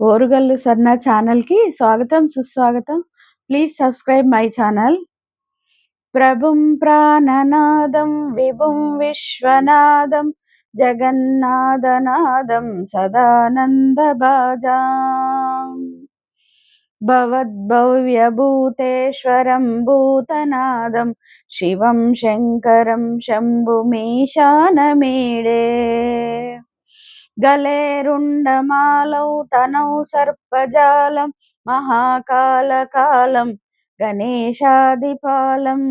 ఓరుగల్లు సర్న ఛానల్‌కి స్వాగతం, సుస్వాగతం. Please subscribe my channel. ప్రభుం ప్రాణనాదం విభుం విశ్వనాదం జగన్నాథనాదం సదానందభాజాం భవద్భవ్యభూతేశ్వరం భూతనాదం శివం శంకరం శంభుమీశానమీడే గలేరుండమాలౌ తనౌ సర్పజాలం మహాకాళకాలం గణేశాదిపాలం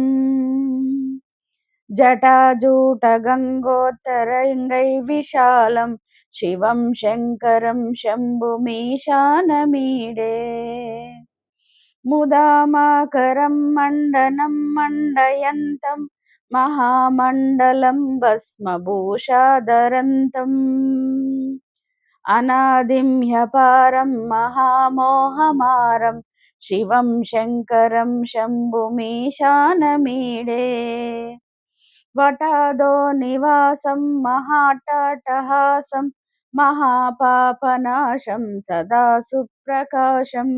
జటాజూటగంగోత్తరంగై విశాలం శివం శంకరం శంభుమీశానమీడే ముదామాకరం మండనం మండయంతం మహామండలం భస్మభూషాధరంతం అనాదిం హ్యపారం మహామోహమారం శివం శంకరం శంభుమీశానమీడే వటాదో నివాసం మహాటాటహాసం మహాపాపనాశం సదా సుప్రకాశం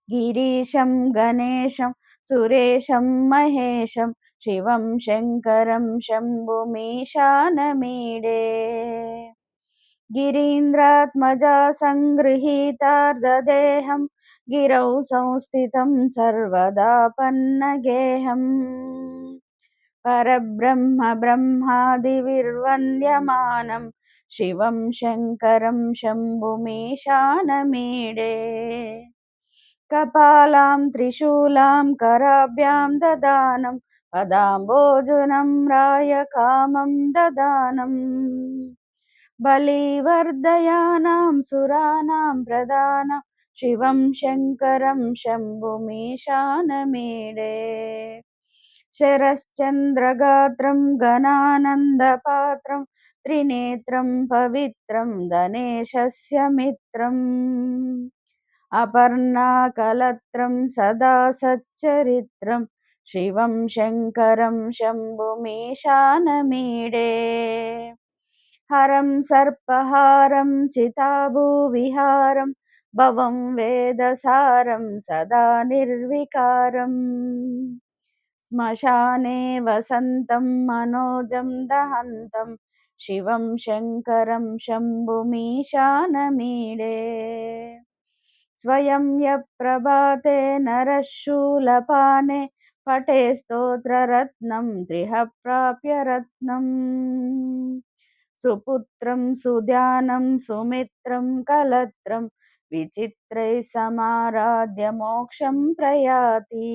గిరీశం గణేశం సురేశం మహేశం శివం శంకరం శంభుమీశానమీడే గిరీంద్రాత్మజా సంగృహీతార్ధదేహం గిరౌ సంస్థితం సర్వదా పన్నగేహం పరబ్రహ్మ బ్రహ్మాదివిర్వంద్యమానం శివం శంకరం శంభుమీశానమీడే కపాలాం త్రిశూలాం కరాభ్యాం దదానం పదాంబోజునం రాయ కామం దదానం బలివర్ధయానాం సురానాం ప్రధానం శివం శంకరం శంభుమీశానమీడే శరశ్చంద్రగాత్రం గణానందపాత్రం త్రినేత్రం పవిత్రం ధనేశస్య మిత్రం అపర్ణాకలత్రం సదా సచ్చరిత్రం శివం శంకరం శంభుమీశానమీడే హరం సర్పహారం చితాభూవిహారం భవం వేదసారం సదా నిర్వికారం శ్మశానే వసంతం మనోజం దహంతం శివం శంకరం శంభుమీశానమీడే స్వయం యప్రభాతే నరశూలపానే పటే స్తోత్రరత్నం త్రిహ ప్రాప్య రత్నం సుపుత్రం సుధ్యానం సుమిత్రం కలత్రం విచిత్రై సమారాధ్య మోక్షం ప్రయాతి